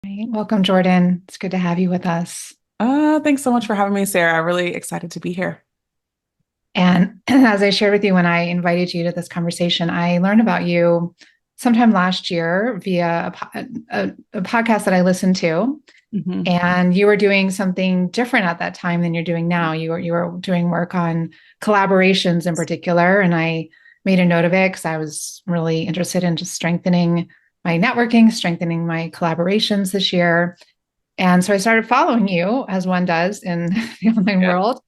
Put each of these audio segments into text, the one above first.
Right. Welcome, Jordan. It's good to have you with us. Thanks so much for having me, Sarah. I'm really excited to be here. And as I shared with you when I invited you to this conversation, I learned about you sometime last year via a podcast that I listened to. Hmm. And you were doing something different at that time than you're doing now. You were doing work on collaborations in particular, and I made a note of it because I was really interested in just strengthening my networking, strengthening my collaborations this year. And so I started following you as one does in the online Good. world.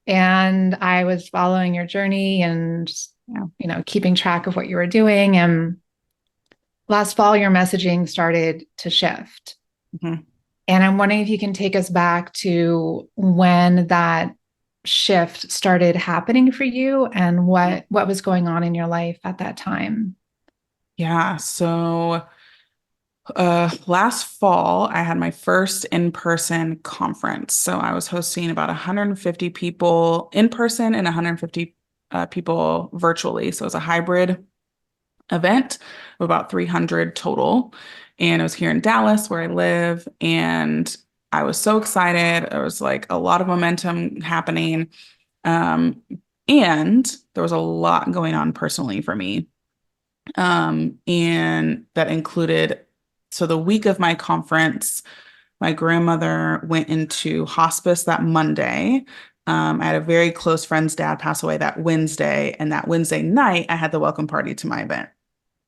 And I was following your journey and keeping track of what you were doing. And last fall, your messaging started to shift. Hmm. And I'm wondering if you can take us back to when that shift started happening for you and what was going on in your life at that time. Yeah. Last fall, I had my first in-person conference. So I was hosting about 150 people in person and 150 people virtually. So it was a hybrid event of about 300 total. And it was here in Dallas where I live. And I was so excited. There was like a lot of momentum happening. Um, and there was a lot going on personally for me. And that included, so the week of my conference, my grandmother went into hospice that Monday. I had a very close friend's dad pass away that Wednesday, and that Wednesday night, I had the welcome party to my event.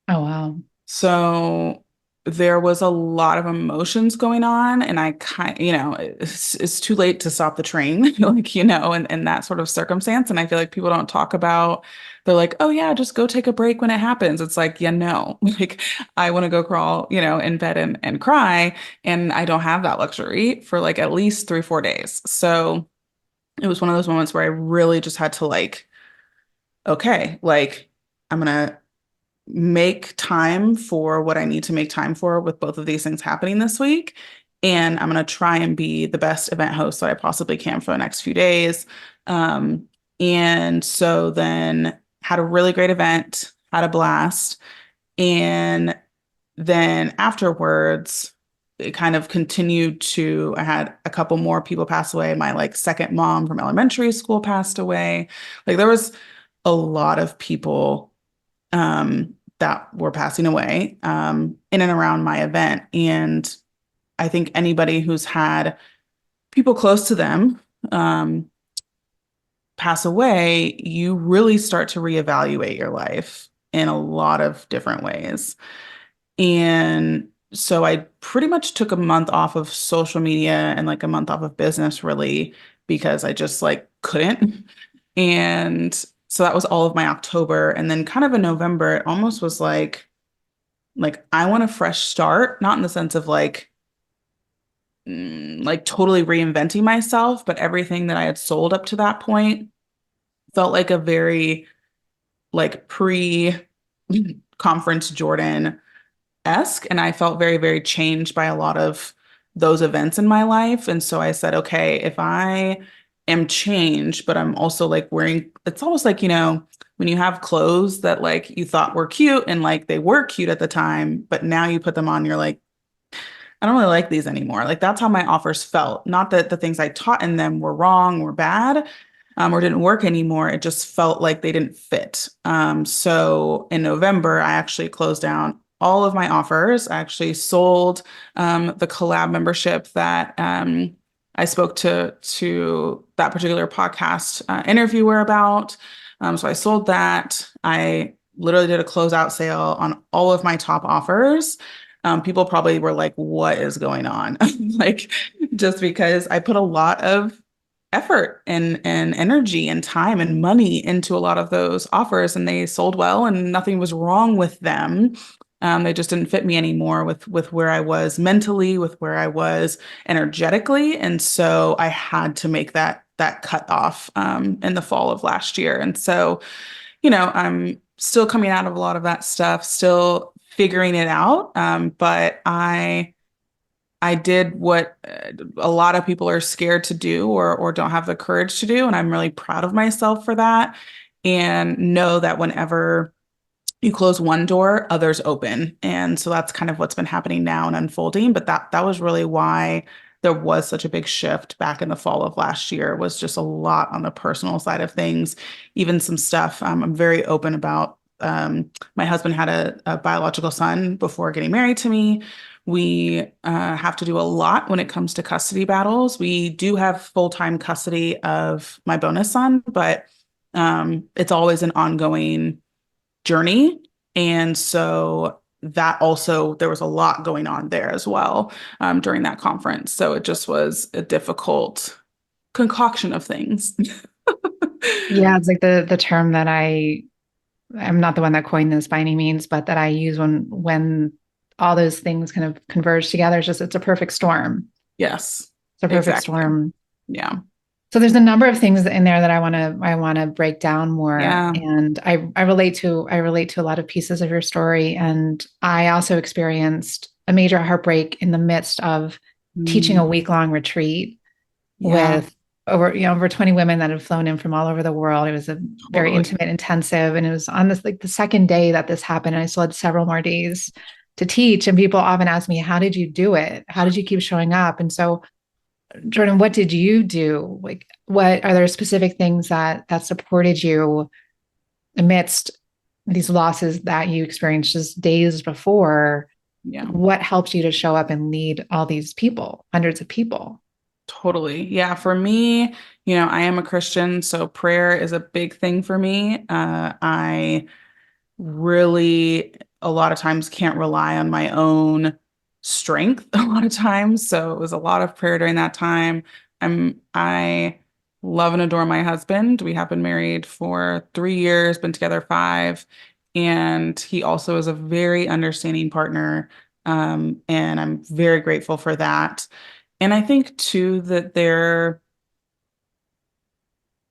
Oh, wow. So there was a lot of emotions going on, and I kind, it's too late to stop the train, like, in that sort of circumstance. And I feel like people don't talk about, they're like, oh yeah, just go take a break when it happens. It's like, yeah, no, like I want to go crawl, in bed and cry, and I don't have that luxury for like at least 3, 4 days. So it was one of those moments where I really just had to like, okay, like I'm gonna make time for what I need to make time for with both of these things happening this week. And I'm going to try and be the best event host that I possibly can for the next few days. Um, and so then had a really great event, had a blast. And then afterwards, it kind of continued to, I had a couple more people pass away. My like second mom from elementary school passed away. Like there was a lot of people that were passing away in and around my event. And I think anybody who's had people close to them um, pass away, you really start to reevaluate your life in a lot of different ways. And so I pretty much took a month off of social media and like a month off of business, really, because I just like couldn't. And so that was all of my October. And then kind of in November, it almost was like I want a fresh start, not in the sense of like totally reinventing myself, but everything that I had sold up to that point felt like a very like pre-conference Jordan-esque, and I felt very, very changed by a lot of those events in my life. And so I said, okay, if I am changed, but I'm also like wearing, it's almost like, when you have clothes that like you thought were cute and like they were cute at the time, but now you put them on, you're like, I don't really like these anymore. Like that's how my offers felt. Not that the things I taught in them were wrong or bad, or didn't work anymore. It just felt like they didn't fit. So in November, I actually closed down all of my offers. I actually sold the collab membership that I spoke to that particular podcast interviewer about. So I sold that. I literally did a closeout sale on all of my top offers. People probably were like, what is going on? Like, just because I put a lot of effort and energy and time and money into a lot of those offers, and they sold well and nothing was wrong with them. They just didn't fit me anymore with where I was mentally, with where I was energetically. And so I had to make that cut off in the fall of last year. And so I'm still coming out of a lot of that stuff, still figuring it out. But I did what a lot of people are scared to do or don't have the courage to do, and I'm really proud of myself for that. And know that whenever you close one door, others open. And so that's kind of what's been happening now and unfolding. But that was really why there was such a big shift back in the fall of last year, was just a lot on the personal side of things, even some stuff. I'm very open about. My husband had a biological son before getting married to me. We have to do a lot when it comes to custody battles. We do have full-time custody of my bonus son, but it's always an ongoing journey. And so that also, there was a lot going on there as well during that conference. So it just was a difficult concoction of things. Yeah, it's like the term that I'm not the one that coined this by any means, but that I use when all those things kind of converge together. It's a perfect storm. Yes, It's a perfect exactly. storm. Yeah. So there's a number of things in there that I want to break down more. Yeah. And I relate to a lot of pieces of your story. And I also experienced a major heartbreak in the midst of teaching a Mm, week-long retreat yeah, with over 20 women that had flown in from all over the world. It was a very totally. intimate, intensive, and it was on this like the second day that this happened, and I still had several more days to teach. And people often ask me, "How did you do it? How did you keep showing up?" And so, Jordan, what did you do? Like, what are there specific things that supported you amidst these losses that you experienced just days before? Yeah. What helped you to show up and lead all these people, hundreds of people? Totally. Yeah. For me, I am a Christian, so prayer is a big thing for me. I really a lot of times can't rely on my own strength a lot of times. So it was a lot of prayer during that time. I love and adore my husband. We have been married for 3 years, been together 5, and he also is a very understanding partner. And I'm very grateful for that. And I think too that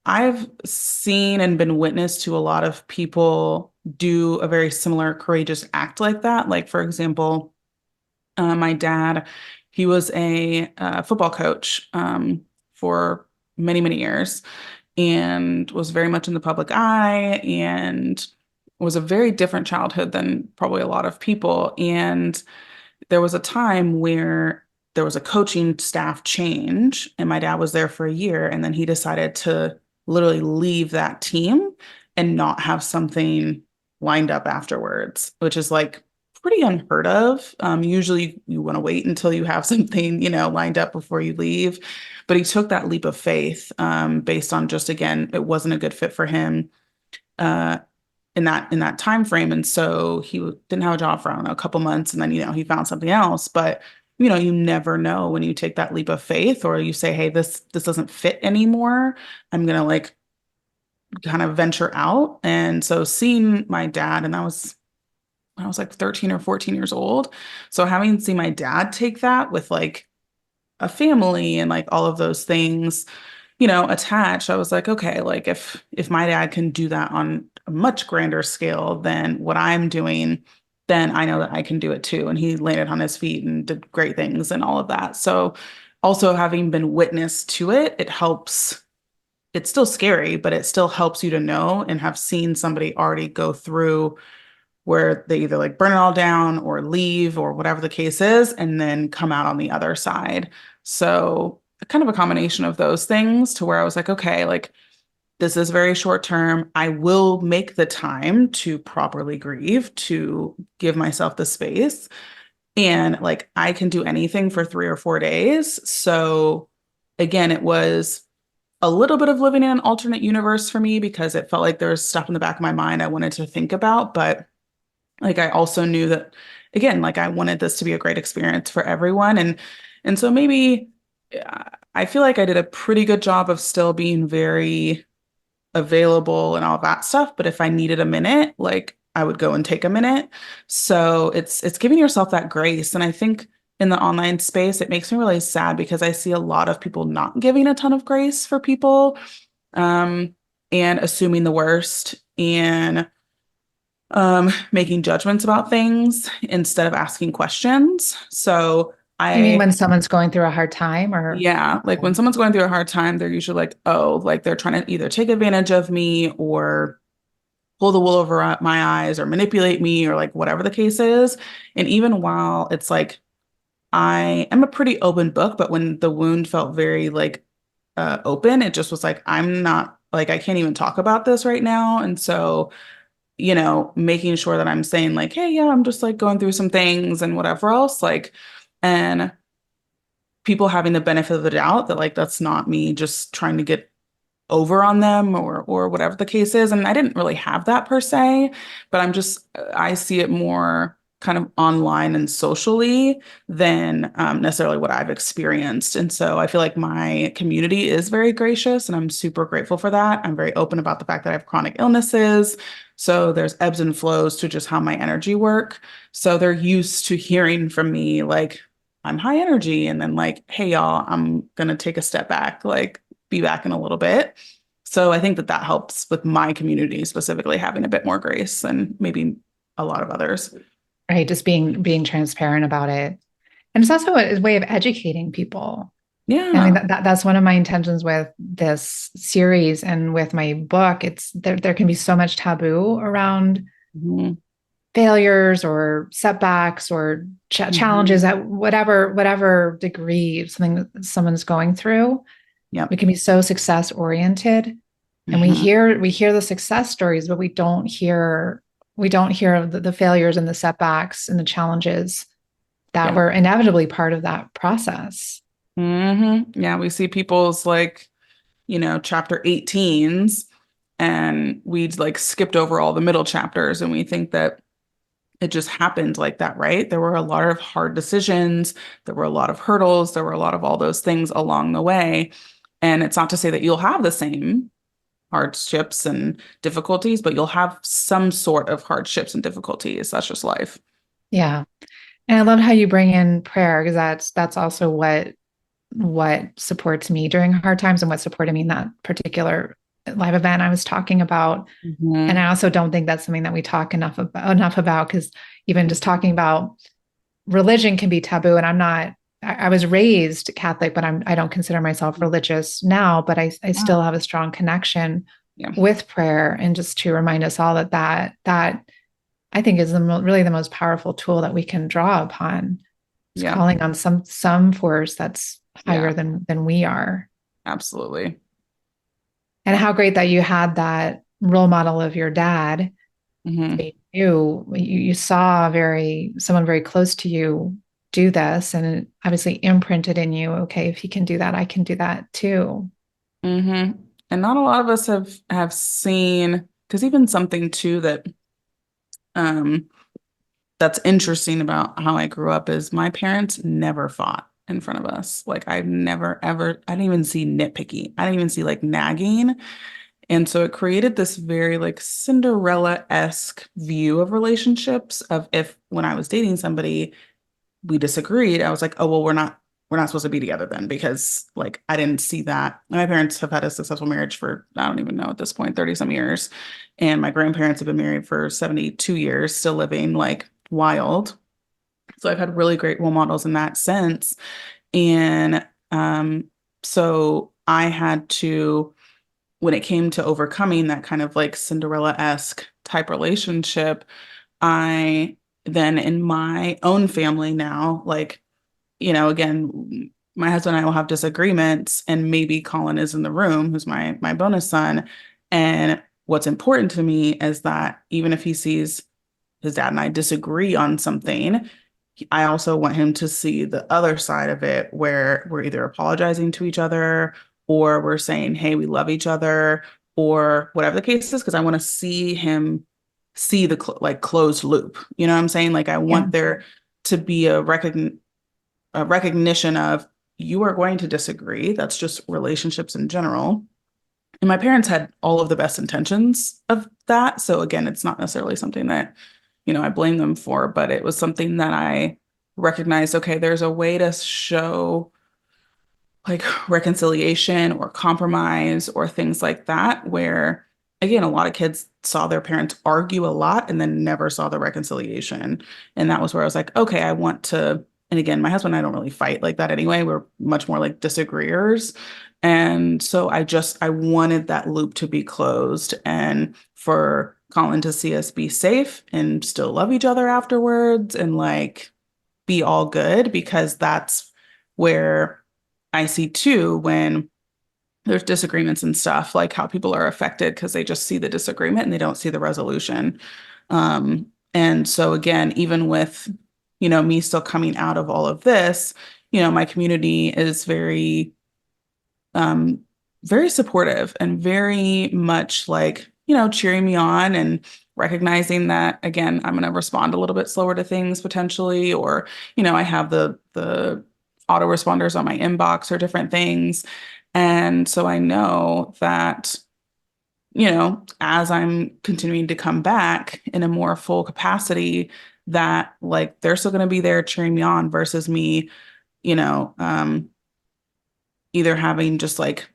I've seen and been witness to a lot of people do a very similar courageous act like that. Like, for example, my dad, he was a football coach for many, many years and was very much in the public eye and was a very different childhood than probably a lot of people. And there was a time where there was a coaching staff change, and my dad was there for a year, and then he decided to literally leave that team and not have something lined up afterwards, which is like pretty unheard of. Usually you want to wait until you have something, lined up before you leave. But he took that leap of faith based on just, again, it wasn't a good fit for him. Uh, in that time frame. And so he didn't have a job for, I don't know, a couple months, and then he found something else. But you never know when you take that leap of faith, or you say, hey, this doesn't fit anymore. I'm gonna like kind of venture out. And so seeing my dad, and I was like 13 or 14 years old. So having seen my dad take that with like a family and like all of those things, attached, I was like, okay, like if my dad can do that on a much grander scale than what I'm doing, then I know that I can do it too. And he landed on his feet and did great things and all of that. So also having been witness to it, it helps. It's still scary, but it still helps you to know and have seen somebody already go through where they either like burn it all down or leave or whatever the case is, and then come out on the other side. So kind of a combination of those things to where I was like, okay, like this is very short term. I will make the time to properly grieve, to give myself the space. And like I can do anything for 3 or 4 days. So again, it was a little bit of living in an alternate universe for me because it felt like there was stuff in the back of my mind I wanted to think about. But like I also knew that again, like I wanted this to be a great experience for everyone. And so maybe I feel like I did a pretty good job of still being very available and all that stuff. But if I needed a minute, like I would go and take a minute. So it's giving yourself that grace. And I think in the online space, it makes me really sad because I see a lot of people not giving a ton of grace for people, um, and assuming the worst and making judgments about things instead of asking questions. So You mean I, when someone's going through a hard time or yeah, like when someone's going through a hard time, they're usually like, oh, like they're trying to either take advantage of me or pull the wool over my eyes or manipulate me or like whatever the case is. And even while it's like I am a pretty open book, but when the wound felt very like open, it just was like, I'm not like, I can't even talk about this right now. And so, making sure that I'm saying like, hey, yeah, I'm just like going through some things and whatever else, like, and people having the benefit of the doubt that like that's not me just trying to get over on them or whatever the case is. And I didn't really have that per se, but I see it more kind of online and socially than necessarily what I've experienced. And so I feel like my community is very gracious and I'm super grateful for that. I'm very open about the fact that I have chronic illnesses. So there's ebbs and flows to just how my energy work. So they're used to hearing from me like, I'm high energy and then like, hey y'all, I'm gonna take a step back. Like be back in a little bit. So I think that that helps with my community specifically having a bit more grace than maybe a lot of others. right? Just being transparent about it. And it's also a way of educating people. I mean, Yeah. that's one of my intentions with this series and with my book. It's there can be so much taboo around Hmm. failures or setbacks or challenges Hmm. at whatever degree something that someone's going through. We Yep. can be so success oriented, and Hmm. we hear the success stories, but we don't hear the failures and the setbacks and the challenges that Yeah. were inevitably part of that process. Yeah. We see people's like, chapter 18s and we'd like skipped over all the middle chapters and we think that it just happened like that, right? There were a lot of hard decisions, there were a lot of hurdles, there were a lot of all those things along the way. And it's not to say that you'll have the same hardships and difficulties, but you'll have some sort of hardships and difficulties. That's just life. Yeah. And I love how you bring in prayer because that's also what supports me during hard times and what supported me in that particular live event I was talking about. And Hmm. I also don't think that's something that we talk enough about because even just talking about religion can be taboo. And I was raised Catholic, but I don't consider myself religious now, but I Yeah. still have a strong connection Yeah. with prayer. And just to remind us all that I think is really the most powerful tool that we can draw upon. It's Yeah. calling on some force that's Yeah. higher than we are. Absolutely. And Yeah. how great that you had that role model of your dad. Hmm. You saw someone very close to you do this, and it obviously imprinted in you. Okay, if he can do that, I can do that too. Hmm. And not a lot of us have seen, because even something too um that's interesting about how I grew up is my parents never fought in front of us. Like I've never ever, I didn't even see nitpicky. I didn't even see like nagging. And so it created this very like Cinderella-esque view of relationships of if when I was dating somebody, we disagreed, I was like, oh, well, we're not supposed to be together then because like I didn't see that. And my parents have had a successful marriage for I don't even know at this point, 30 some years. And my grandparents have been married for 72 years, still living like wild. So I've had really great role models in that sense. And so I had to, when it came to overcoming that kind of like Cinderella-esque type relationship, I then in my own family now, like, again, my husband and I will have disagreements, and maybe Colin is in the room, who's my bonus son. And what's important to me is that even if he sees his dad and I disagree on something, I also want him to see the other side of it where we're either apologizing to each other or we're saying, hey, we love each other or whatever the case is, because I want to see him see the like closed loop. You know what I'm saying? Like I Yeah, want there to be a recognition of you are going to disagree. That's just relationships in general. And my parents had all of the best intentions of that. So again, it's not necessarily something that, I blame them for, but it was something that I recognized, okay, there's a way to show like reconciliation or compromise or things like that, where again, a lot of kids saw their parents argue a lot and then never saw the reconciliation. And that was where I was like, okay, I want to, and again, my husband and I don't really fight like that anyway. We're much more like disagreeers. And so I wanted that loop to be closed and for calling to see us be safe and still love each other afterwards and like be all good because that's where I see too when there's disagreements and stuff, like how people are affected because they just see the disagreement and they don't see the resolution. And so again, even with, me still coming out of all of this, my community is um, very supportive and very much like, cheering me on and recognizing that again, I'm going to respond a little bit slower to things potentially, or, I have the autoresponders on my inbox or different things. And so I know that, as I'm continuing to come back in a more full capacity, that like they're still going to be there cheering me on versus me, you know, um, either having just like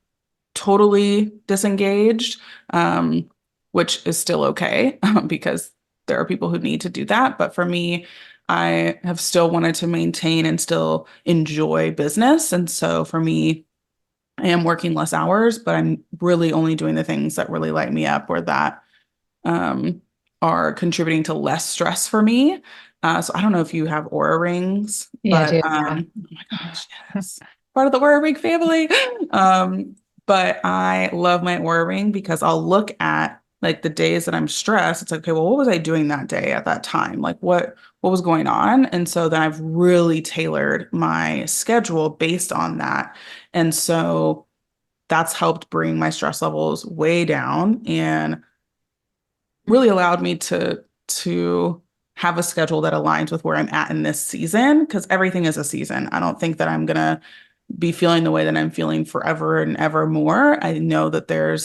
totally disengaged, um, which is still okay because there are people who need to do that. But for me, I have still wanted to maintain and still enjoy business. And so for me, I am working less hours, but I'm really only doing the things that really light me up or that um, are contributing to less stress for me. So I don't know if you have Aura rings, Yeah, I but do. Yeah. oh my gosh, yes, part of the Aura ring family. But I love my Aura ring because I'll look at like the days that I'm stressed. It's like, okay, well, what was I doing that day at that time? Like what was going on? And so then I've really tailored my schedule based on that. And so that's helped bring my stress levels way down and really allowed me to have a schedule that aligns with where I'm at in this season because everything is a season. I don't think that I'm gonna be feeling the way that I'm feeling forever and ever more. I know that there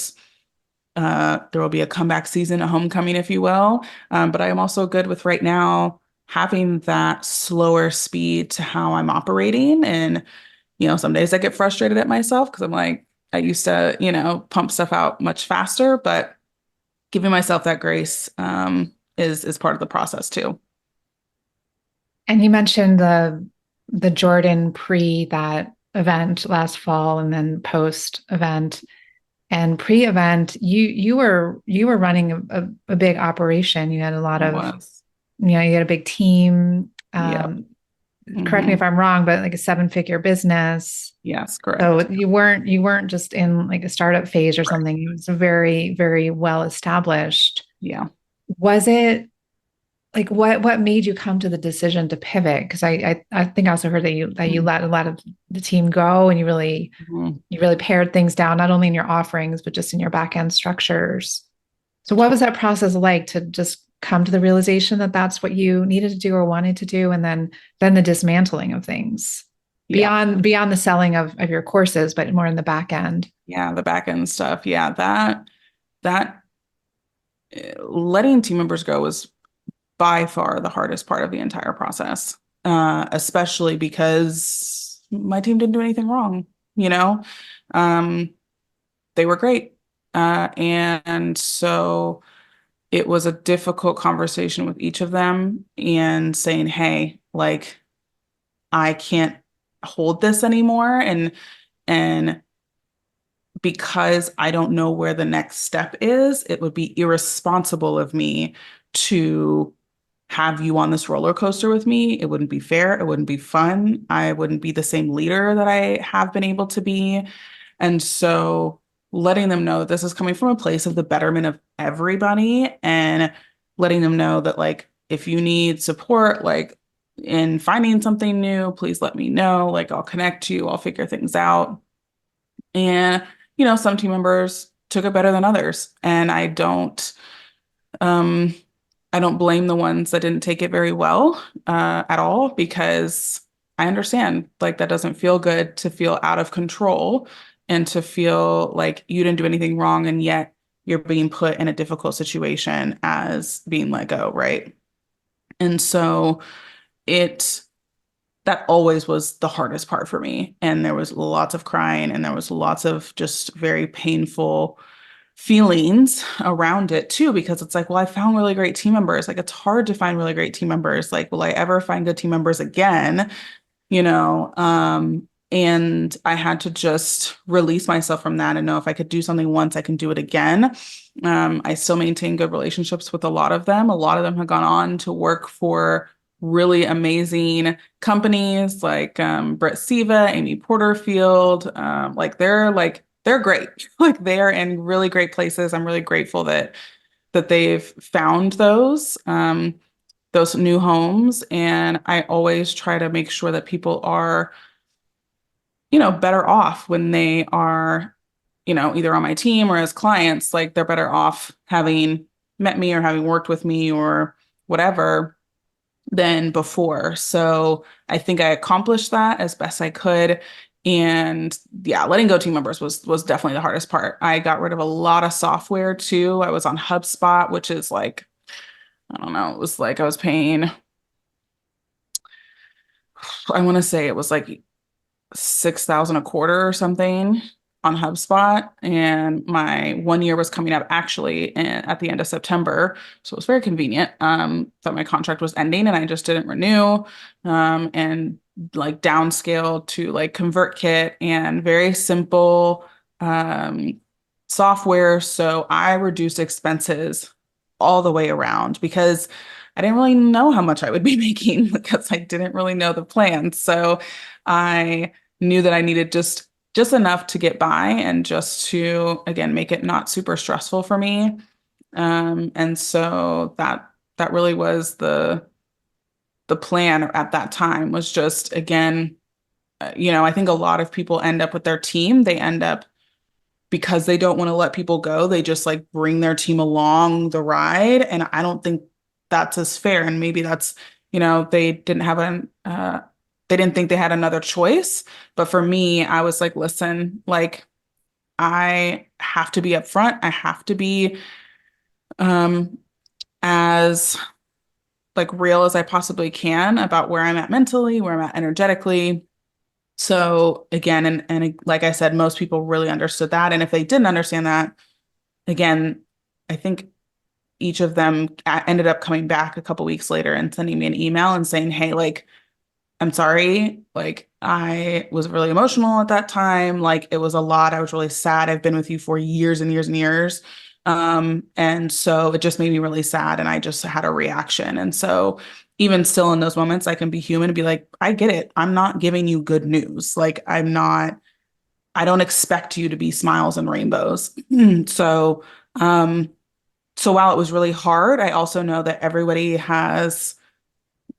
will be a comeback season, a homecoming, if you will. But I am also good with right now having that slower speed to how I'm operating. And, some days I get frustrated at myself because I'm like, I used to, pump stuff out much faster, but giving myself that grace is part of the process too. And you mentioned the Jordan pre that event last fall and then post event. And pre-event, you were running a big operation. You had a lot It of, was. you had a big team. Yep. Correct me if Hmm. I'm wrong, but like a seven-figure business. Yes, So correct. you weren't just in like a startup phase or Correct. something. It was very, very well established. Yeah. Was it like what made you come to the decision to pivot? Because I think I also heard that you let a lot of the team go and Mhm. you really pared things down, not only in your offerings, but just in your back end structures. So what was that process like to just come to the realization that that's what you needed to do or wanted to do, and then the dismantling of things Yeah. beyond the selling of your courses, but more in the back end? Yeah. The back end stuff. Yeah. That letting team members go was by far the hardest part of the entire process, especially because my team didn't do anything wrong, you know? Um, they were great. And so it was a difficult conversation with each of them and saying, hey, like, I can't hold this anymore. And because I don't know where the next step is, it would be irresponsible of me to have you on this roller coaster with me. It wouldn't be fair. It wouldn't be fun. I wouldn't be the same leader that I have been able to be. And so letting them know that this is coming from a place of the betterment of everybody and letting them know that like if you need support like in finding something new, please let me know. Like I'll connect you, I'll figure things out. And some team members took it better than others. And um I don't blame the ones that didn't take it very well at all because I understand like that doesn't feel good to feel out of control and to feel like you didn't do anything wrong and yet you're being put in a difficult situation as being let go, right? And so it that always was the hardest part for me. And there was lots of crying and there was lots of just very painful feelings around it too, because it's like, well, I found really great team members. Like, it's hard to find really great team members. Like, will I ever find good team members again? You know, And I had to just release myself from that and know if I could do something once, I can do it again. I still maintain good relationships with a lot of them. A lot of them have gone on to work for really amazing companies like Brett Seva, Amy Porterfield. They're great. Like they're in really great places. I'm really grateful that they've found those new homes. And I always try to make sure that people are, better off when they are, either on my team or as clients, like they're better off having met me or having worked with me or whatever than before. So I think I accomplished that as best I could. And yeah, letting go team members was definitely the hardest part. I got rid of a lot of software too. I was on HubSpot, which is like, I don't know, it was like I was paying, I want to say it was like 6,000 a quarter or something on HubSpot. And my 1 year was coming up actually at the end of September. So it was very convenient that my contract was ending and I just didn't renew and like downscale to like ConvertKit and very simple um, software. So I reduced expenses all the way around because I didn't really know how much I would be making because I didn't really know the plan. So I knew that I needed just enough to get by and just to again make it not super stressful for me. And so that really was the plan at that time was just again, I think a lot of people end up with their team, they end up because they don't want to let people go, they just like bring their team along the ride. And I don't think that's as fair. And maybe that's, they didn't have they didn't think they had another choice. But for me, I was like, listen, like I have to be upfront. I have to be um as like real as I possibly can about where I'm at mentally, where I'm at energetically. So again, and like I said, most people really understood that. And if they didn't understand that, again, I think each of them ended up coming back a couple weeks later and sending me an email and saying, "Hey, like, I'm sorry. Like, I was really emotional at that time. Like, it was a lot. I was really sad. I've been with you for years and years and years. And so it just made me really sad. And I just had a reaction. And so even still in those moments, I can be human and be like, I get it. I'm not giving you good news. Like, I don't expect you to be smiles and rainbows. So, um, so while it was really hard, I also know that everybody has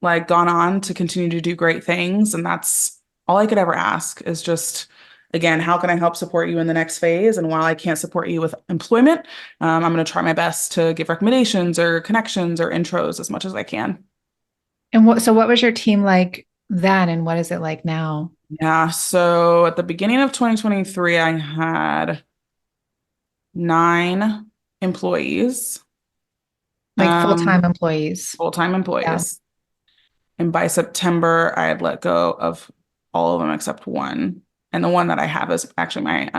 like gone on to continue to do great things. And that's all I could ever ask is just, again, how can I help support you in the next phase? And while I can't support you with employment, I'm going to try my best to give recommendations or connections or intros as much as I can. And what was your team like then and what is it like now? Yeah. So at the beginning of 2023, I had 9 employees, Like full-time um, employees? full-time Yeah. employees. And by September, I had let go of all of them except one. And the one that I have is actually my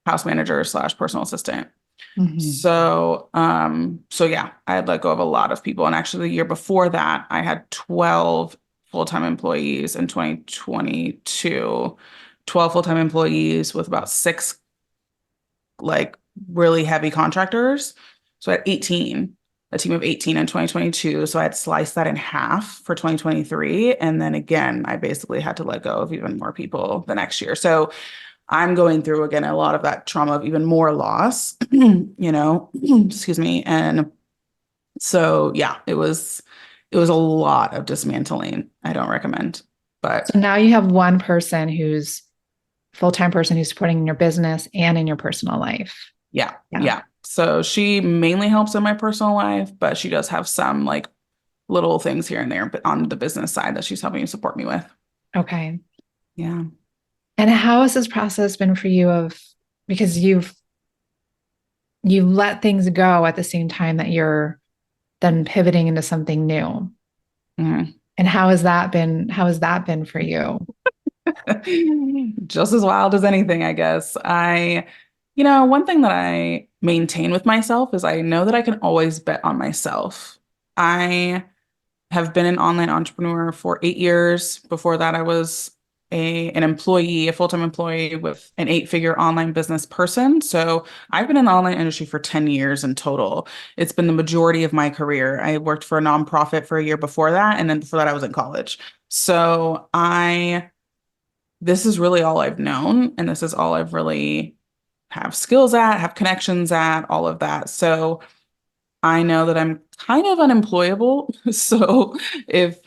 house manager slash personal assistant. Hmm. So yeah, I had let go of a lot of people. And actually the year before that, I had 12 full-time employees in 2022, 12 full-time employees with about six like really heavy contractors. So I had 18, a team of 18 in 2022. So I had sliced that in half for 2023. And then again, I basically had to let go of even more people the next year. So I'm going through again a lot of that trauma of even more loss, excuse me. And so yeah, it was a lot of dismantling. I don't recommend, but So now you have one person who's full-time person who's supporting in your business and in your personal life. yeah, Yeah. yeah. So she mainly helps in my personal life, but she does have some like little things here and there, but on the business side that she's helping support me with. Okay. Yeah. And how has this process been for you of because you let things go at the same time that you're then pivoting into something new. Mhm. And how has that been for you? Just as wild as anything, I guess. One thing that I maintain with myself is I know that I can always bet on myself. I have been an online entrepreneur for 8 years. Before that, I was an employee, a full-time employee with an eight-figure online business person. So I've been in the online industry for 10 years in total. It's been the majority of my career. I worked for a nonprofit for a year before that, and then before that I was in college. So I this is really all I've known, and this is all I've really have skills at, have connections at, all of that. So I know that I'm kind of unemployable. So if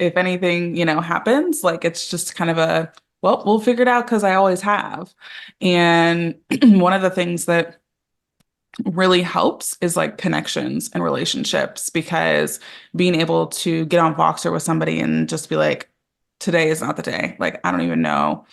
anything, happens, like it's just kind of a, well, we'll figure it out because I always have. And one of the things that really helps is like connections and relationships because being able to get on Voxer with somebody and just be like, today is not the day. Like, I don't even know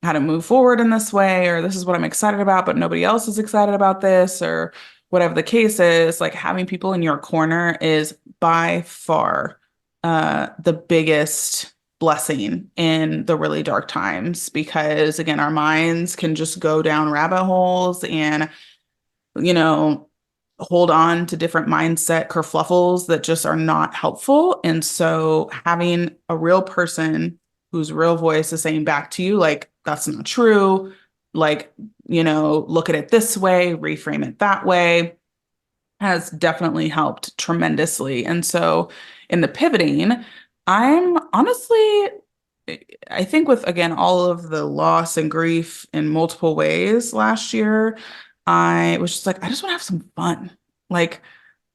how to move forward in this way, or this is what I'm excited about, but nobody else is excited about this, or whatever the case is, like having people in your corner is by far the biggest blessing in the really dark times because again, our minds can just go down rabbit holes and, you know, hold on to different mindset kerfluffles that just are not helpful. And so having a real person whose real voice is saying back to you, like, that's not true. Like, look at it this way, reframe it that way, has definitely helped tremendously. And so in the pivoting, I'm honestly, I think with again all of the loss and grief in multiple ways last year, I was just like, I just want to have some fun. Like,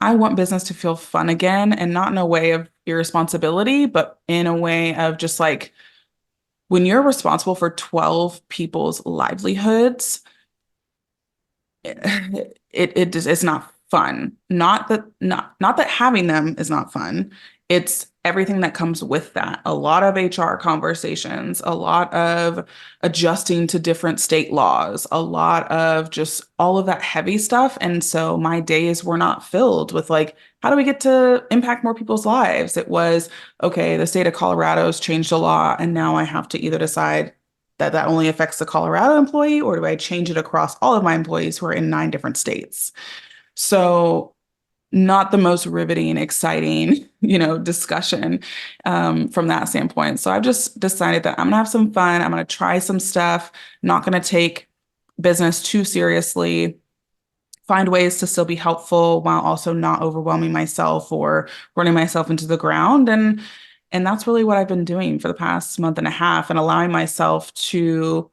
I want business to feel fun again and not in a way of irresponsibility, but in a way of just like when you're responsible for 12 people's livelihoods, it just it's not fun. Not that having them is not fun. It's everything that comes with that. A lot of HR conversations, a lot of adjusting to different state laws, a lot of just all of that heavy stuff. And so my days were not filled with like, how do we get to impact more people's lives? It was, okay, the state of Colorado's changed a law, and now I have to either decide that that only affects the Colorado employee, or do I change it across all of my employees who are in 9 different states? So not the most riveting, exciting, discussion from that standpoint. So I've just decided that I'm gonna have some fun. I'm gonna try some stuff, not gonna take business too seriously, find ways to still be helpful while also not overwhelming myself or running myself into the ground. And that's really what I've been doing for the past month and a half and allowing myself to,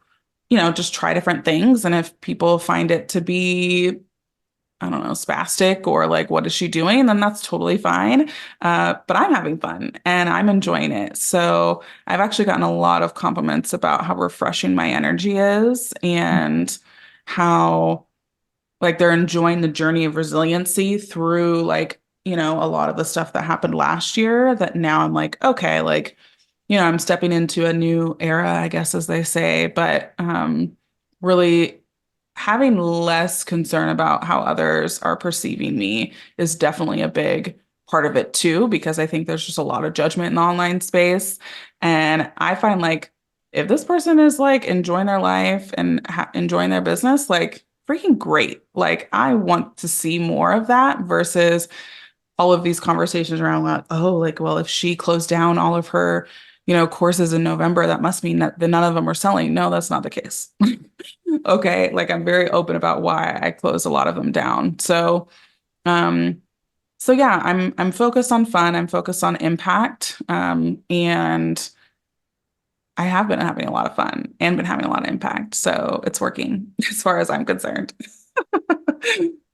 just try different things. And if people find it to be, I don't know, spastic or like, what is she doing? Then that's totally fine. But I'm having fun and I'm enjoying it. So I've actually gotten a lot of compliments about how refreshing my energy is and how like they're enjoying the journey of resiliency through like, a lot of the stuff that happened last year that now I'm like, okay, like, I'm stepping into a new era, I guess, as they say, but really having less concern about how others are perceiving me is definitely a big part of it too, because I think there's just a lot of judgment in the online space. And I find like if this person is like enjoying their life and enjoying their business, like freaking great. Like I want to see more of that versus all of these conversations around like, oh, like, well, if she closed down all of her, courses in November, that must mean that none of them are selling. No, that's not the case. Okay. Like I'm very open about why I closed a lot of them down. Um, so yeah, I'm focused on fun. I'm focused on impact. And I have been having a lot of fun and been having a lot of impact. So it's working as far as I'm concerned.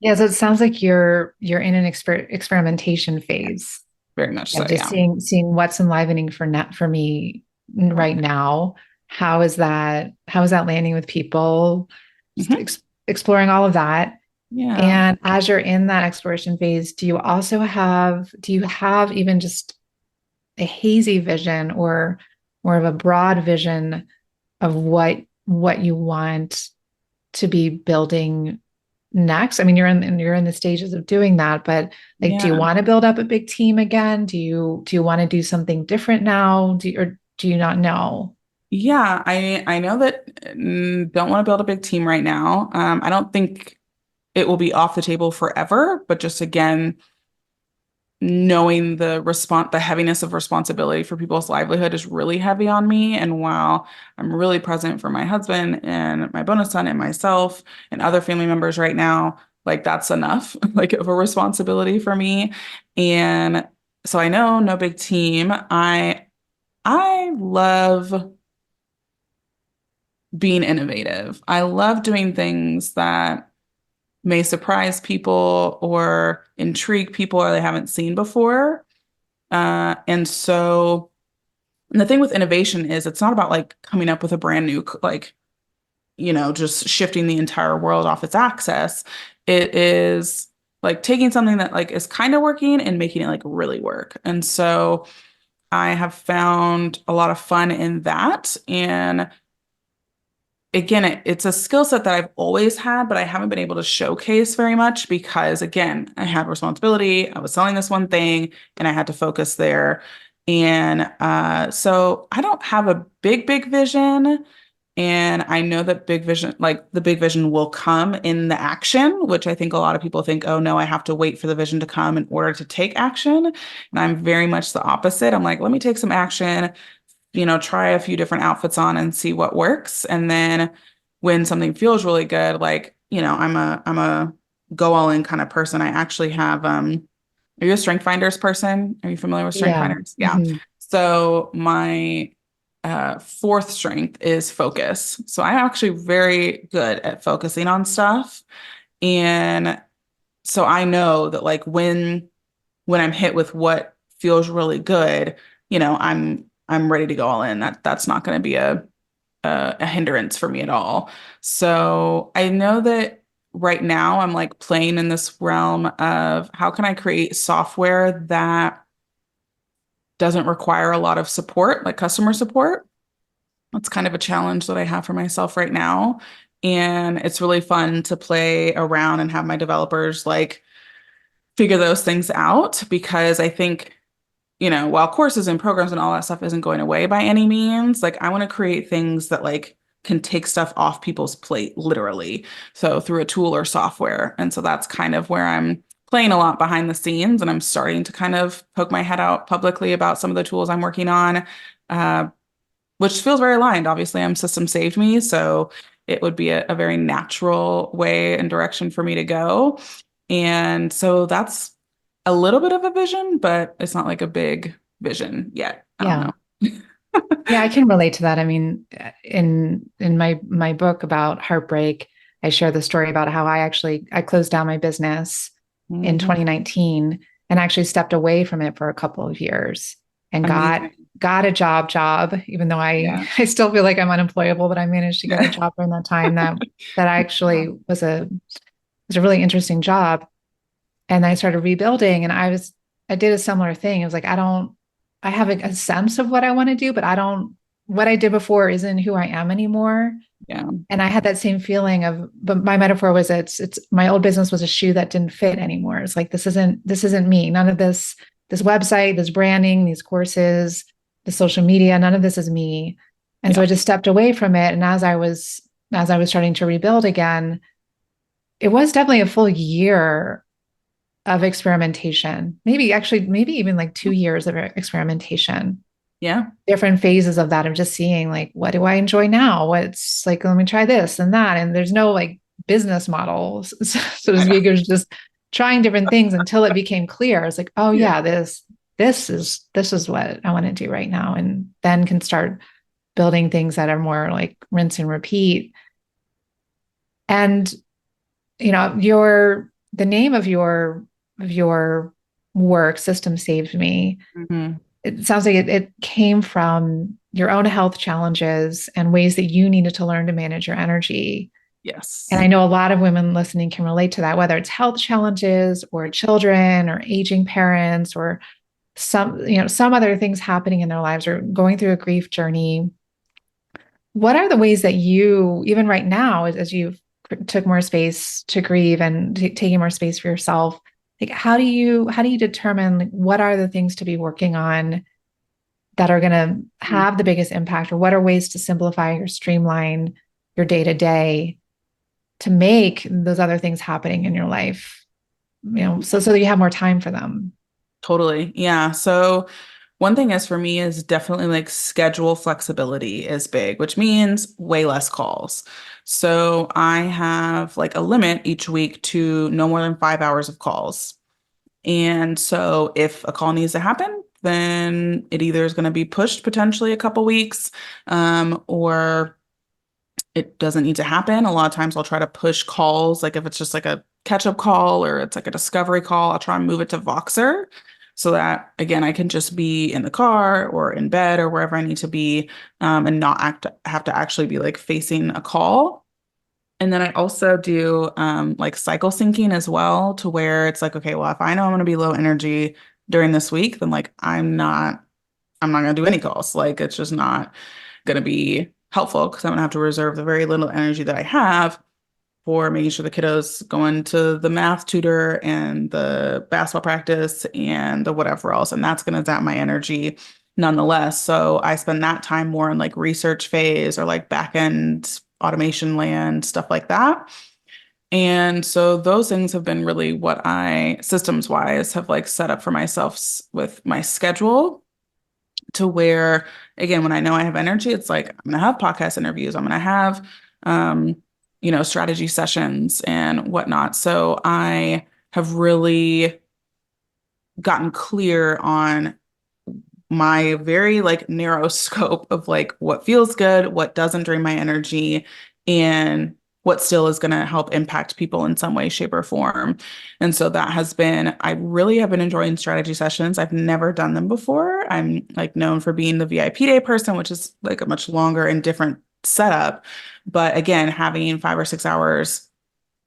Yeah, so it sounds like you're in an experimentation phase Very much so, of just yeah. seeing what's enlivening for me right now. How is that landing with people? Just Mhm. exploring all of that. Yeah. And as you're in that exploration phase, do you have even just a hazy vision or more of a broad vision of what you want to be building next? I mean, you're in the stages of doing that, but like, do you Yeah. want to build up a big team again? Do you want to do something different now? Or do you not know? Yeah, I know that don't want to build a big team right now. I don't think it will be off the table forever, but just again, knowing the heaviness of responsibility for people's livelihood is really heavy on me. And while I'm really present for my husband and my bonus son and myself and other family members right now, like that's enough, like of a responsibility for me. And so I know no big team. I love being innovative. I love doing things that may surprise people or intrigue people or they haven't seen before. And the thing with innovation is it's not about like coming up with a brand new, like, just shifting the entire world off its axis. It is like taking something that like is kind of working and making it like really work. And so I have found a lot of fun in that. And again, it's a skill set that I've always had, but I haven't been able to showcase very much because, again, I had responsibility. I was selling this one thing and I had to focus there. And so I don't have a big vision. And I know that big vision, like the big vision will come in the action, which I think a lot of people think, oh no, I have to wait for the vision to come in order to take action. And I'm very much the opposite. I'm like, let me take some action, try a few different outfits on and see what works. And then when something feels really good, like, I'm a go all in kind of person. I actually have are you a strength finders person? Are you familiar with strength Yeah. finders? Yeah. Mhm. So my fourth strength is focus. So I'm actually very good at focusing on stuff. And so I know that like when I'm hit with what feels really good, I'm ready to go all in. That's not going to be a hindrance for me at all. So I know that right now I'm like playing in this realm of how can I create software that doesn't require a lot of support, like customer support. That's kind of a challenge that I have for myself right now. And it's really fun to play around and have my developers like figure those things out because I think while courses and programs and all that stuff isn't going away by any means, like I want to create things that like can take stuff off people's plate, literally. So through a tool or software. And so that's kind of where I'm playing a lot behind the scenes and I'm starting to kind of poke my head out publicly about some of the tools I'm working on, uh, which feels very aligned. Obviously, I'm System Saved Me, so it would be a very natural way and direction for me to go. And so that's a little bit of a vision, but it's not like a big vision yet. I don't Yeah. know. Yeah, I can relate to that. I mean, in my book about heartbreak, I share the story about how I closed down my business in Mhm. 2019 and actually stepped away from it for a couple of years and Amazing. got a job, even though I Yeah. I still feel like I'm unemployable, but I managed to get a Yeah. job during that time that actually was a really interesting job. And I started rebuilding and I did a similar thing. It was like I have a sense of what I want to do, but I don't what I did before isn't who I am anymore. Yeah. And I had that same feeling of, but my metaphor was it's my old business was a shoe that didn't fit anymore. It's like this isn't me. None of this website, this branding, these courses, the social media, none of this is me. And so Yeah. I just stepped away from it. And as I was starting to rebuild again, it was definitely a full year of experimentation. Maybe even like 2 years of experimentation, Yeah. different phases of that, of just seeing like, what do I enjoy now? What's like, let me try this and that. And there's no like business models, so to speak. It was just trying different things until it became clear. It's like, oh Yeah. yeah, this is what I want to do right now. And then can start building things that are more like rinse and repeat. And the name of your work, System Saved Me, Hmm. it sounds like it came from your own health challenges and ways that you needed to learn to manage your energy. And Yes. I know a lot of women listening can relate to that, whether it's health challenges or children or aging parents or some other things happening in their lives or going through a grief journey. What are the ways that you, even right now, as you've took more space to grieve and taking more space for yourself, like how do you determine like, what are the things to be working on that are going to have the biggest impact, or what are ways to simplify or streamline your day to day to make those other things happening in your life, so that you have more time for them? Totally. Yeah. So one thing is for me is definitely like schedule flexibility is big, which means way less calls. So I have like a limit each week to no more than 5 hours of calls. And so if a call needs to happen, then it either is going to be pushed potentially a couple weeks, or it doesn't need to happen. A lot of times I'll try to push calls, like if it's just like a catch-up call or it's like a discovery call, I'll try and move it to Voxer so that again I can just be in the car or in bed or wherever I need to be, and not have to actually be like facing a call. And then I also do like cycle syncing as well, to where it's like, okay, well, if I know I'm going to be low energy during this week, then like I'm not going to do any calls. Like it's just not going to be helpful because I'm going to have to reserve the very little energy that I have for making sure the kiddos going to the math tutor and the basketball practice and the whatever else. And that's going to zap my energy nonetheless. So I spend that time more in like research phase or like back end automation land, stuff like that. And so those things have been really what I systems wise have like set up for myself with my schedule, to where again when I know I have energy, it's like I'm gonna have podcast interviews, I'm gonna have um strategy sessions and whatnot. So I have really gotten clear on my very like narrow scope of like what feels good, what doesn't drain my energy, and what still is going to help impact people in some way, shape, or form. And so that has been, I really have been enjoying strategy sessions. I've never done them before. I'm like known for being the VIP day person, which is like a much longer and different setup. But again, having 5 or 6 hours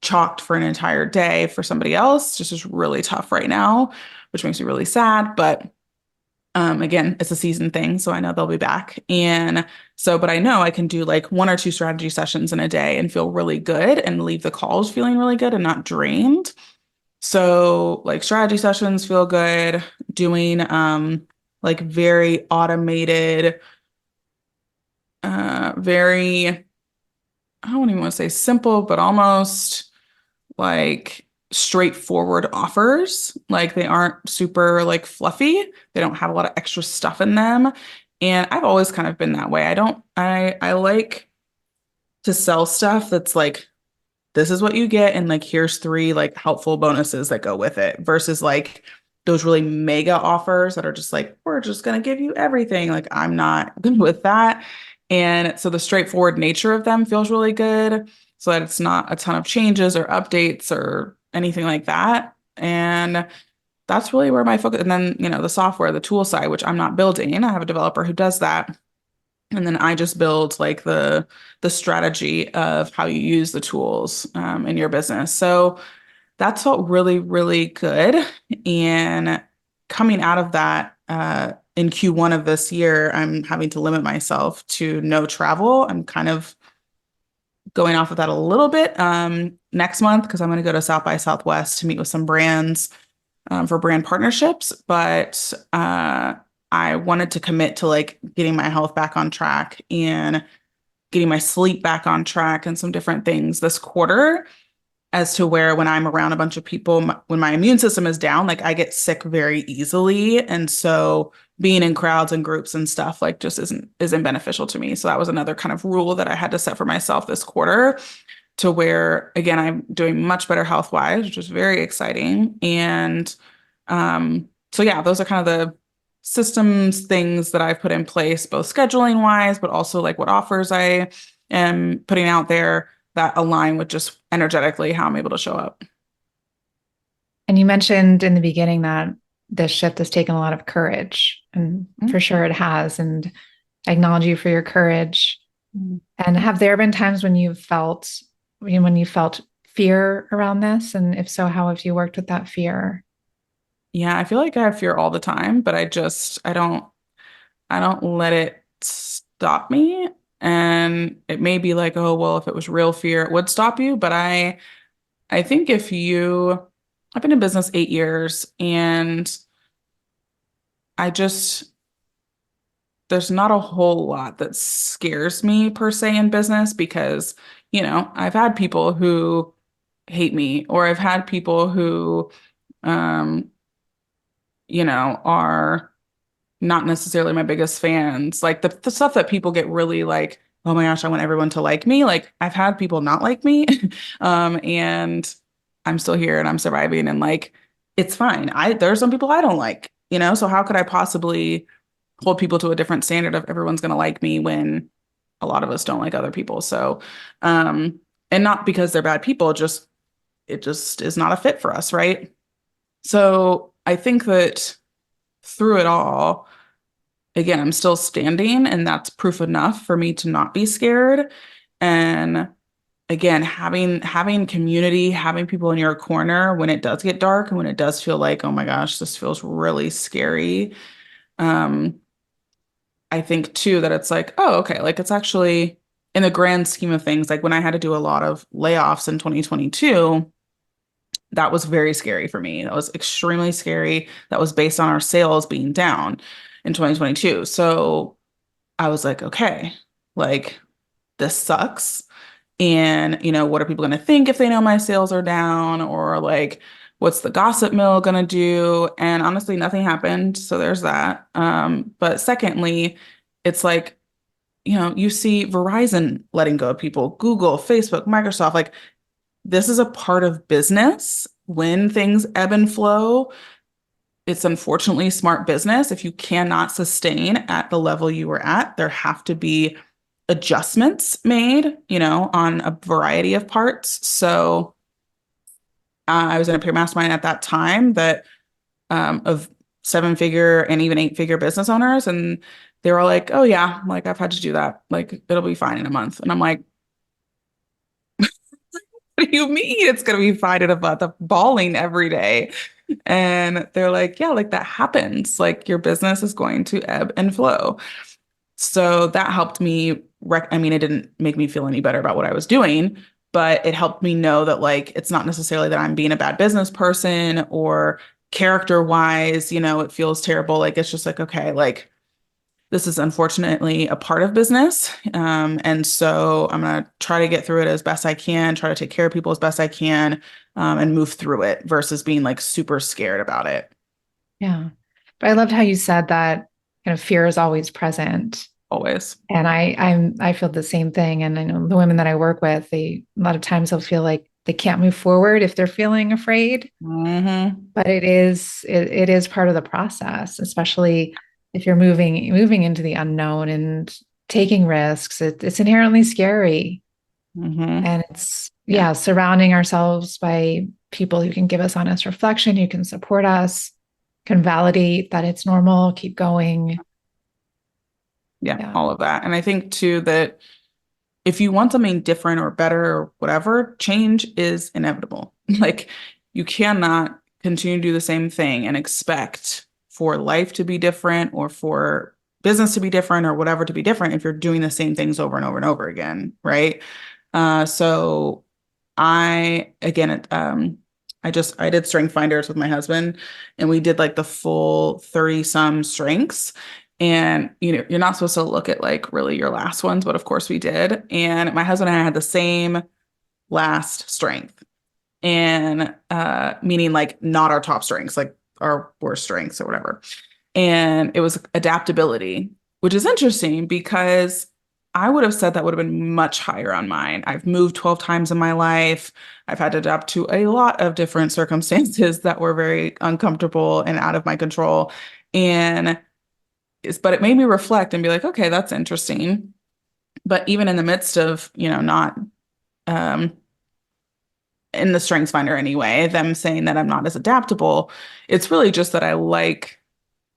chalked for an entire day for somebody else just is really tough right now, which makes me really sad. But again, it's a season thing, so I know they'll be back. And so, but I know I can do like one or two strategy sessions in a day and feel really good and leave the calls feeling really good and not drained. So, like strategy sessions feel good. Doing like very automated, very, I don't even want to say simple, but almost like straightforward offers. Like they aren't super like fluffy. They don't have a lot of extra stuff in them. And I've always kind of been that way. I like to sell stuff that's like this is what you get and like here's three like helpful bonuses that go with it, versus like those really mega offers that are just like we're just going to give you everything. Like I'm not good with that. And so the straightforward nature of them feels really good, so that it's not a ton of changes or updates or anything like that. And that's really where my focus, and then the software, the tool side, which I'm not building, I have a developer who does that, and then I just build like the strategy of how you use the tools in your business. So that's felt really, really good. And coming out of that, in Q1 of this year, I'm having to limit myself to no travel. I'm kind of going off of that a little bit next month because I'm going to go to South by Southwest to meet with some brands for brand partnerships. But I wanted to commit to like getting my health back on track and getting my sleep back on track and some different things this quarter, as to where when I'm around a bunch of people, when my immune system is down, like I get sick very easily. And so being in crowds and groups and stuff like just isn't beneficial to me. So that was another kind of rule that I had to set for myself this quarter, to where again I'm doing much better health wise, which is very exciting. And so yeah, those are kind of the systems things that I've put in place, both scheduling wise, but also like what offers I am putting out there that align with just energetically how I'm able to show up. And you mentioned in the beginning that this shift has taken a lot of courage, and for sure it has. And I acknowledge you for your courage. Mm-hmm. And have there been times when you felt fear around this? And if so, how have you worked with that fear? Yeah, I feel like I have fear all the time, but I don't let it stop me. And it may be like, oh, well, if it was real fear, it would stop you. But I think I've been in business 8 years, and I just, there's not a whole lot that scares me per se in business because, I've had people who hate me, or I've had people who, um, are not necessarily my biggest fans. Like the stuff that people get really like, oh my gosh, I want everyone to like me. Like I've had people not like me. And I'm still here and I'm surviving and like it's fine. There's some people I don't like, so how could I possibly hold people to a different standard of everyone's gonna like me when a lot of us don't like other people. So and not because they're bad people, just it just is not a fit for us, right? So I think that through it all, again, I'm still standing, and that's proof enough for me to not be scared. And again, having community, having people in your corner when it does get dark and when it does feel like, oh my gosh, this feels really scary. Um, I think too that it's like, oh, okay, like it's actually in the grand scheme of things, like when I had to do a lot of layoffs in 2022, that was very scary for me. That was extremely scary. That was based on our sales being down in 2022. So I was like, okay, like this sucks. And, what are people going to think if they know my sales are down? Or like, what's the gossip mill going to do? And honestly, nothing happened. So there's that. But secondly, it's like, you see Verizon letting go of people, Google, Facebook, Microsoft, like this is a part of business. When things ebb and flow, it's unfortunately smart business. If you cannot sustain at the level you were at, there have to be adjustments made, on a variety of parts. So I was in a peer mastermind at that time that of seven-figure and even eight-figure business owners, and they were like, "Oh yeah, like I've had to do that. Like it'll be fine in a month." And I'm like, "What do you mean it's gonna be fine in a month of bawling every day?" And they're like, "Yeah, like that happens. Like your business is going to ebb and flow." So that helped me I mean, it didn't make me feel any better about what I was doing, but it helped me know that like it's not necessarily that I'm being a bad business person or character wise, it feels terrible. Like it's just like, okay, like this is unfortunately a part of business. And so I'm gonna try to get through it as best I can, try to take care of people as best I can, and move through it versus being like super scared about it. Yeah. But I loved how you said that kind of fear is always present. Always. And I feel the same thing. And I know the women that I work with, they a lot of times they'll feel like they can't move forward if they're feeling afraid. Hmm. But it is part of the process, especially if you're moving into the unknown and taking risks. It's inherently scary. Hmm. And it's Yeah. yeah, surrounding ourselves by people who can give us honest reflection, who can support us, can validate that it's normal, keep going. Yeah, Yeah. all of that. And I think too that if you want something different or better or whatever, change is inevitable. Like you cannot continue to do the same thing and expect for life to be different or for business to be different or whatever to be different if you're doing the same things over and over and over again, right? So I did strength finders with my husband and we did like the full 30 some strengths. And you're not supposed to look at like really your last ones, but of course we did. And my husband and I had the same last strength. And meaning like not our top strengths, like our worst strengths or whatever. And it was adaptability, which is interesting because I would have said that would have been much higher on mine. I've moved 12 times in my life. I've had to adapt to a lot of different circumstances that were very uncomfortable and out of my control. And but it made me reflect and be like, okay, that's interesting. But even in the midst of, not um in the strengths finder anyway, them saying that I'm not as adaptable, it's really just that I like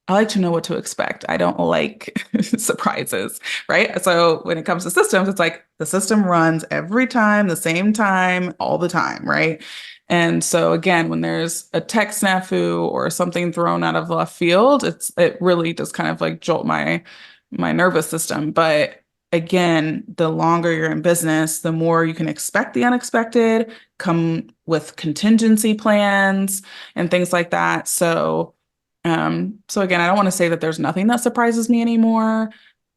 to know what to expect. I don't like surprises, right? So when it comes to systems, it's like the system runs every time, the same time, all the time, right? And so again, when there's a tech snafu or something thrown out of left field, it really does kind of like jolt my nervous system. But again, the longer you're in business, the more you can expect the unexpected, come with contingency plans and things like that. So again, I don't want to say that there's nothing that surprises me anymore,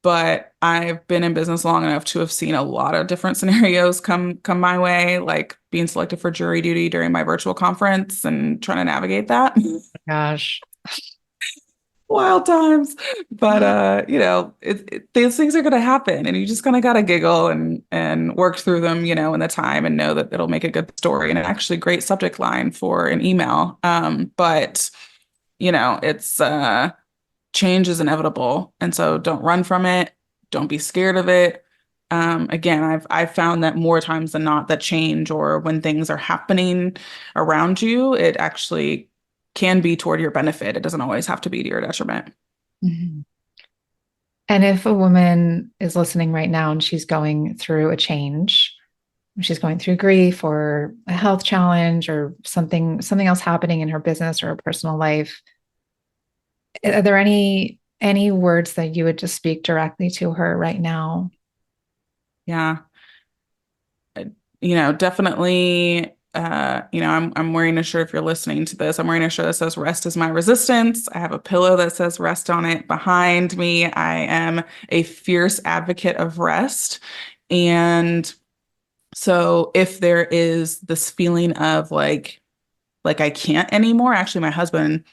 but I've been in business long enough to have seen a lot of different scenarios come my way, like being selected for jury duty during my virtual conference and trying to navigate that. Gosh. wild times. But these things are gonna happen and you just kind of gotta giggle and work through them, in the time and know that it'll make a good story and actually great subject line for an email. But it's change is inevitable. And so don't run from it. Don't be scared of it. Again, I've found that more times than not, that change or when things are happening around you, it actually can be toward your benefit. It doesn't always have to be to your detriment. Mhm. And if a woman is listening right now and she's going through a change, she's going through grief or a health challenge or something else happening in her business or her personal life, are there any words that you would just speak directly to her right now? Yeah. Definitely, I'm wearing a shirt if you're listening to this. I'm wearing a shirt that says rest is my resistance. I have a pillow that says rest on it behind me. I am a fierce advocate of rest. And so if there is this feeling of like I can't anymore. Actually, my husband,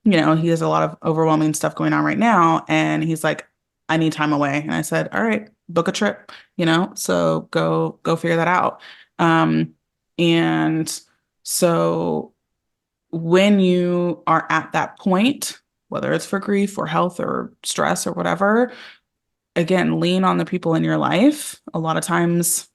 he has a lot of overwhelming stuff going on right now. And he's like, I need time away. And I said, all right, book a trip, so go figure that out. Um, and so when you are at that point, whether it's for grief or health or stress or whatever, again, lean on the people in your life. A lot of times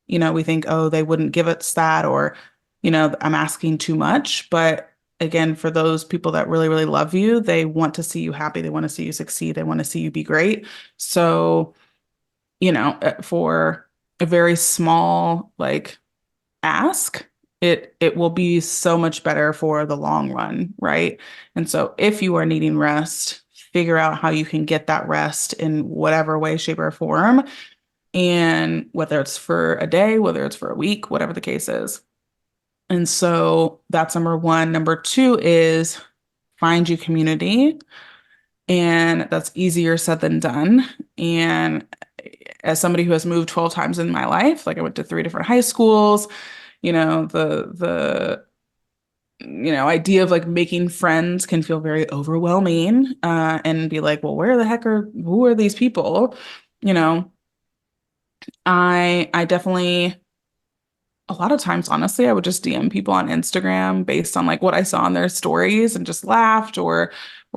we think, oh, they wouldn't give us that, or, I'm asking too much. But again, for those people that really, really love you, they want to see you happy. They want to see you succeed. They want to see you be great. So, for a very small, ask, it will be so much better for the long run, right? And so if you are needing rest, figure out how you can get that rest in whatever way, shape, or form, and whether it's for a day, whether it's for a week, whatever the case is. And so that's number one. Number two is find you community. And that's easier said than done. And as somebody who has moved 12 times in my life, like I went to three different high schools, the idea of like making friends can feel very overwhelming, and be like, well, who are these people? You know, I definitely a lot of times, honestly, I would just DM people on Instagram based on like what I saw on their stories and just laughed or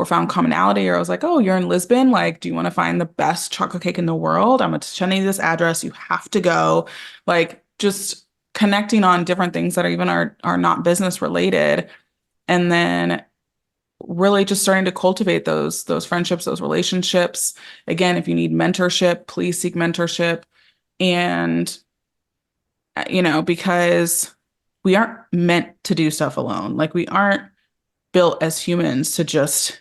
found commonality. Or I was like, oh, you're in Lisbon. Like, do you want to find the best chocolate cake in the world? I'm sending you this address. You have to go. Like, just connecting on different things that are not business related. And then really just starting to cultivate those friendships, those relationships. Again, if you need mentorship, please seek mentorship. And because we aren't meant to do stuff alone. Like we aren't built as humans to just,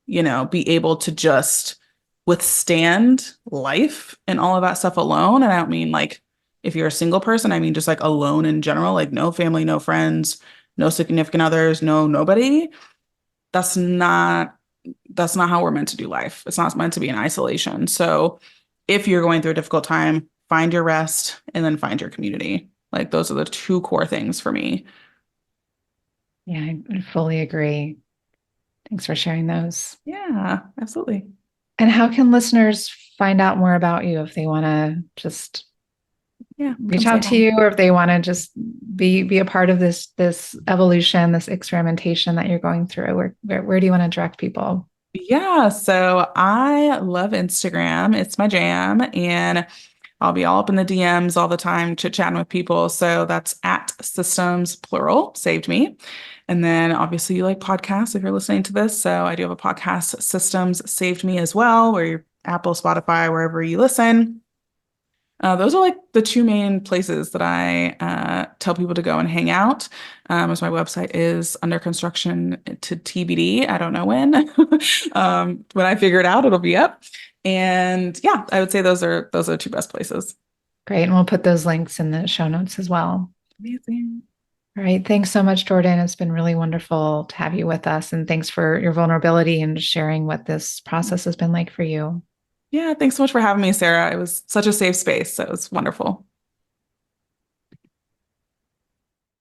be able to just withstand life and all of that stuff alone. And I don't mean like if you're a single person, I mean just like alone in general, like no family, no friends, no significant others, no nobody. That's not that's not how we're meant to do life. It's not meant to be in isolation. So if you're going through a difficult time, find your rest and then find your community. Like those are the two core things for me. Yeah, I fully agree. Thanks for sharing those. Yeah, absolutely. And how can listeners find out more about you if they want to just Yeah, come reach say out to hi. you or if they want to just be a part of this evolution, this experimentation that you're going through? Where do you want to direct people? Yeah, so I love Instagram. It's my jam, and I'll be all up in the DMs all the time, chit-chatting with people. So that's at systems plural, saved me. And then obviously you like podcasts if you're listening to this. So I do have a podcast, Systems Saved Me as well, where you're Apple, Spotify, wherever you listen. Those are like the two main places that I tell people to go and hang out. As my website is under construction to TBD. I don't know when. When I figure it out, it'll be up. And yeah, I would say those are two best places. Great. And we'll put those links in the show notes as well. Amazing. All right. Thanks so much, Jordan. It's been really wonderful to have you with us. And thanks for your vulnerability and sharing what this process has been like for you. Yeah, thanks so much for having me, Sarah. It was such a safe space. So it was wonderful.